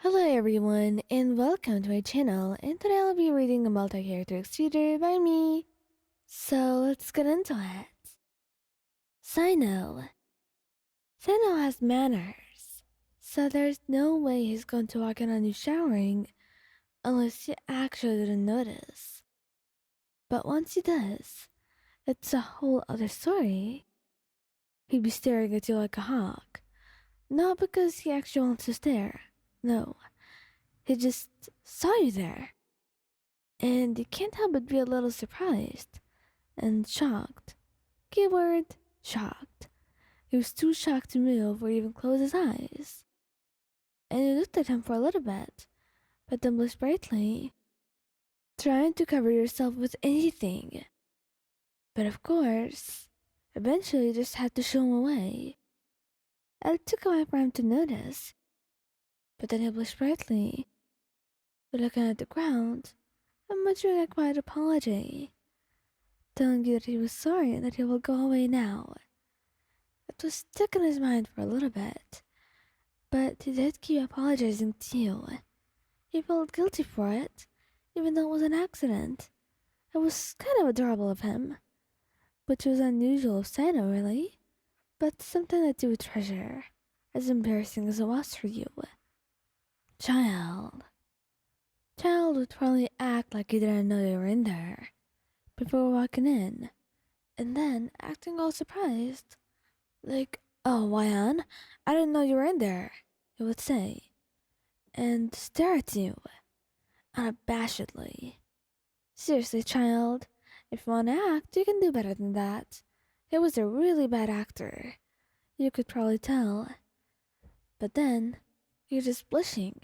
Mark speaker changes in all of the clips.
Speaker 1: Hello everyone and welcome to my channel, and today I'll be reading a multi-character extruder by me. So let's get into it. Cyno. Cyno has manners, so there's no way he's going to walk in on you showering unless you actually didn't notice. But once he does, it's a whole other story. He'd be staring at you like a hawk, not because he actually wants to stare, no, he just saw you there. And you can't help but be a little surprised and shocked. Keyword shocked. He was too shocked to move or even close his eyes. And you looked at him for a little bit, but then blushed brightly, trying to cover yourself with anything. But of course, eventually you just had to show him away. And it took a while for him to notice, but then he blushed brightly, looking at the ground and muttering a quiet apology, telling you that he was sorry and that he will go away now. It was stuck in his mind for a little bit, but he did keep apologizing to you. He felt guilty for it, even though it was an accident. It was kind of adorable of him, which was unusual of Cyno, really, but something that you would treasure, as embarrassing as it was for you. Child. Child would probably act like he didn't know you were in there before walking in, and then acting all surprised. Like, oh, Wyan, I didn't know you were in there, he would say, and stare at you, unabashedly. Seriously, child, if you want to act, you can do better than that. He was a really bad actor. You could probably tell. But then, you're just blushing,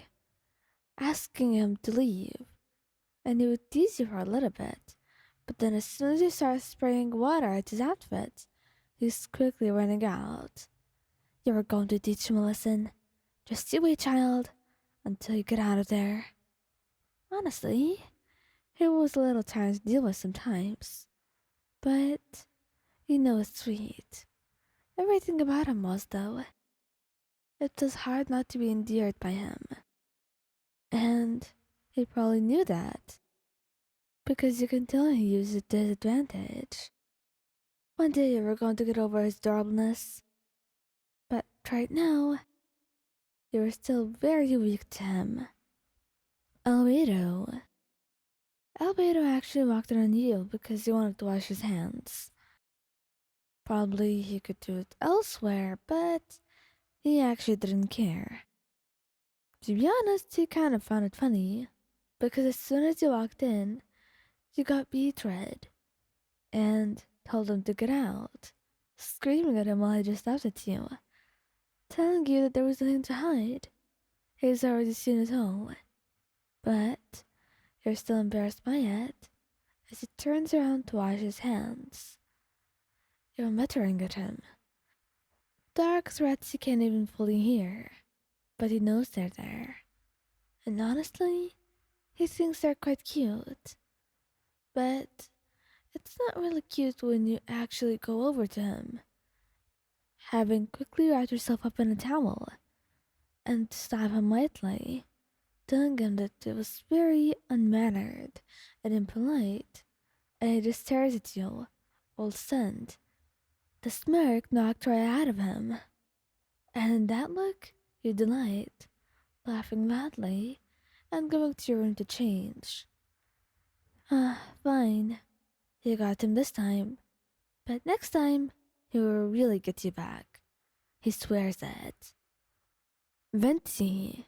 Speaker 1: asking him to leave, and he would tease you for a little bit. But then as soon as you start spraying water at his outfit, he's quickly running out. You were going to teach him a lesson. Just you wait, child, until you get out of there. Honestly, he was a little tiring to deal with sometimes. But, it's sweet. Everything about him was, though. It was hard not to be endeared by him. And he probably knew that. Because you can tell he used it to his advantage. One day you were going to get over his adorableness. But right now, you were still very weak to him. Albedo. Albedo actually walked in on you because he wanted to wash his hands. Probably he could do it elsewhere, but he actually didn't care. To be honest, he kind of found it funny, because as soon as you walked in, you got beet red, and told him to get out, screaming at him while he just laughed at you, telling you that there was nothing to hide. He's already seen it all. But you're still embarrassed by it, as he turns around to wash his hands. You're muttering at him. Dark threats he can't even fully hear, but he knows they're there. And honestly, he thinks they're quite cute. But it's not really cute when you actually go over to him, having quickly wrapped yourself up in a towel, and stab him lightly, telling him that it was very unmannered and impolite, and he just stares at you, all stunned. The smirk knocked right out of him, and in that look, you delight, laughing loudly, and going to your room to change. Fine. You got him this time, but next time, he will really get you back. He swears it. Venti.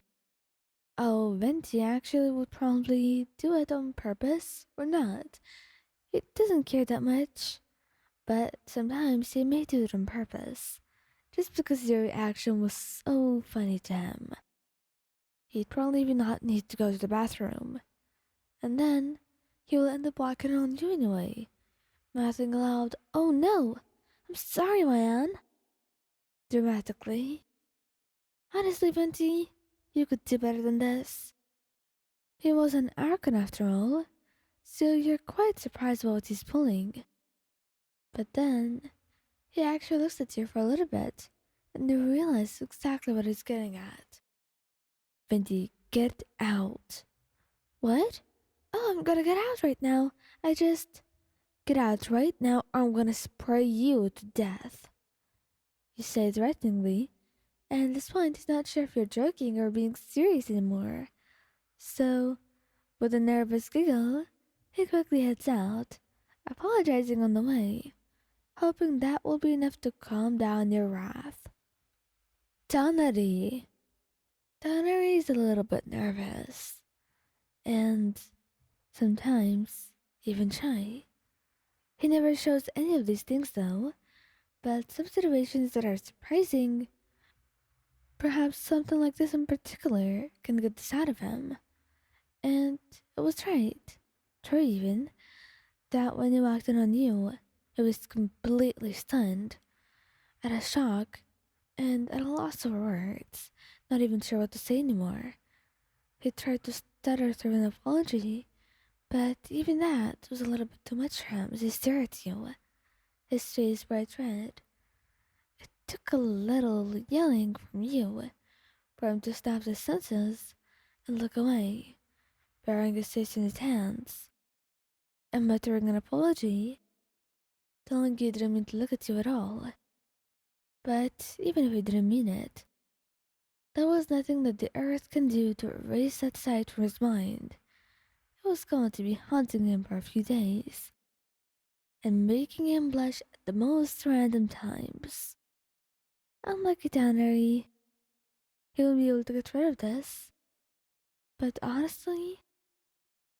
Speaker 1: Oh, Venti actually would probably do it on purpose or not. He doesn't care that much, but sometimes he may do it on purpose, just because your reaction was so funny to him. He'd probably not need to go to the bathroom, and then he will end up walking on you anyway, mouthing aloud, "Oh no, I'm sorry, Ryan," dramatically. Honestly, Venti, you could do better than this. He was an Archon after all, so you're quite surprised by what he's pulling. But then, he actually looks at you for a little bit, and you realize exactly what he's getting at. Venti Get out. What? Oh, I'm gonna get out right now. I just. Get out right now or I'm gonna spray you to death. You say threateningly, and at this point he's not sure if you're joking or being serious anymore. So, with a nervous giggle, he quickly heads out, apologizing on the way, hoping that will be enough to calm down your wrath. Tannery. Tannery is a little bit nervous, and sometimes even shy. He never shows any of these things though, but some situations that are surprising, perhaps something like this in particular, can get this out of him. And it was right, true even, that when he walked in on you, he was completely stunned, at a shock, and at a loss of words, not even sure what to say anymore. He tried to stutter through an apology, but even that was a little bit too much for him as he stared at you, his face bright red. It took a little yelling from you for him to stop his senses and look away, burying his face in his hands, and muttering an apology, telling you he didn't mean to look at you at all. But even if he didn't mean it, there was nothing that the earth can do to erase that sight from his mind. It was going to be haunting him for a few days, and making him blush at the most random times. Unlike Tannery, he will be able to get rid of this. But honestly,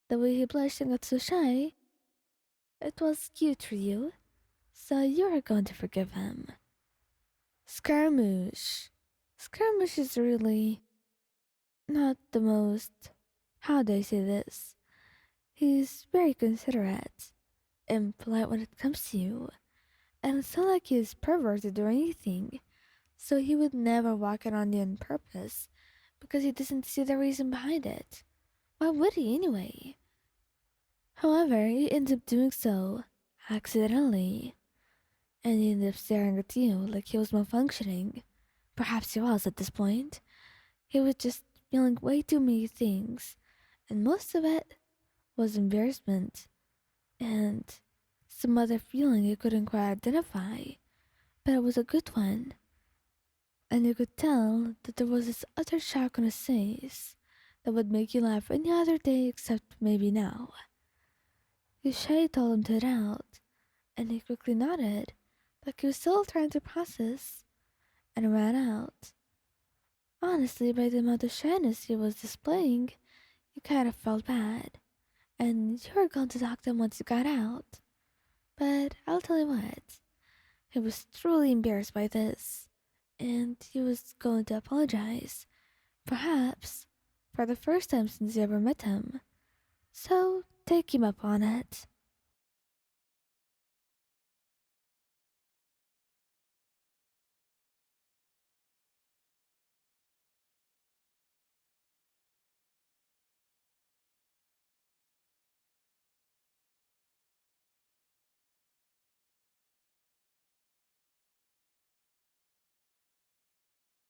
Speaker 1: the way he blushed and got so shy, it was cute for you, so you are going to forgive him. Scaramouche. Scaramouche is really not the most. How do I say this? He's very considerate and polite when it comes to you, and it's not like he's perverted or anything, so he would never walk in on you on purpose because he doesn't see the reason behind it. Why would he anyway? However, he ends up doing so accidentally, and he ended up staring at you like he was malfunctioning. Perhaps he was at this point. He was just feeling way too many things, and most of it was embarrassment and some other feeling he couldn't quite identify, but it was a good one. And you could tell that there was this utter shock on his face that would make you laugh any other day except maybe now. You shyly told him to head out, and he quickly nodded, like he was still trying to process, and ran out. Honestly, by the amount of shyness he was displaying, you kind of felt bad, and you were going to talk to him once you got out. But I'll tell you what, he was truly embarrassed by this, and he was going to apologize, perhaps for the first time since you ever met him. So take him up on it.